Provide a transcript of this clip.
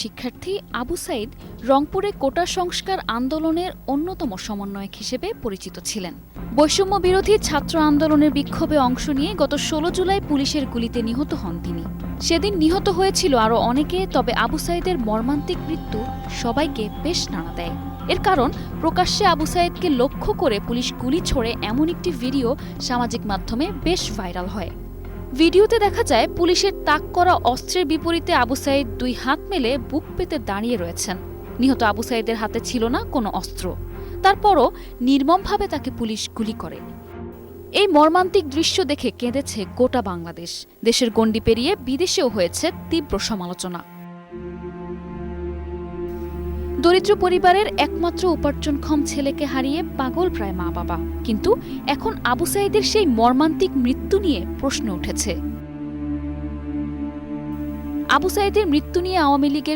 শিক্ষার্থী আবু সাইদ রংপুরে কোটা সংস্কার আন্দোলনের অন্যতম সমন্বয়ক হিসেবে পরিচিত ছিলেন। বৈষম্য বিরোধী ছাত্র আন্দোলনের বিক্ষোভে অংশ নিয়ে গত ১৬ জুলাই পুলিশের গুলিতে নিহত হন তিনি। সেদিন নিহত হয়েছিল আরও অনেকে, তবে আবু সাইদের মর্মান্তিক মৃত্যু সবাইকে বেশ নাড়া দেয়। এর কারণ, প্রকাশ্যে আবু সাইদকে লক্ষ্য করে পুলিশ গুলি ছোড়ে এমন একটি ভিডিও সামাজিক মাধ্যমে বেশ ভাইরাল হয়। ভিডিওতে দেখা যায় পুলিশের তাক করা অস্ত্রের বিপরীতে আবু সাইদ দুই হাত মেলে বুক পেতে দাঁড়িয়ে রয়েছেন। নিহত আবু সাইদের হাতে ছিল না কোনো অস্ত্র, তারপরও নির্মমভাবে তাকে পুলিশ গুলি করে। এই মর্মান্তিক দৃশ্য দেখে কেঁদেছে গোটা বাংলাদেশ। দেশের গণ্ডি পেরিয়ে বিদেশেও হয়েছে তীব্র সমালোচনা। দরিদ্র পরিবারের একমাত্র উপার্জনক্ষম ছেলেকে হারিয়ে পাগল প্রায় মা বাবা, কিন্তু এখন আবু সাইদের সেই মর্মান্তিক মৃত্যু নিয়ে প্রশ্ন উঠেছে। আবু সাইদের মৃত্যু নিয়ে আওয়ামী লীগের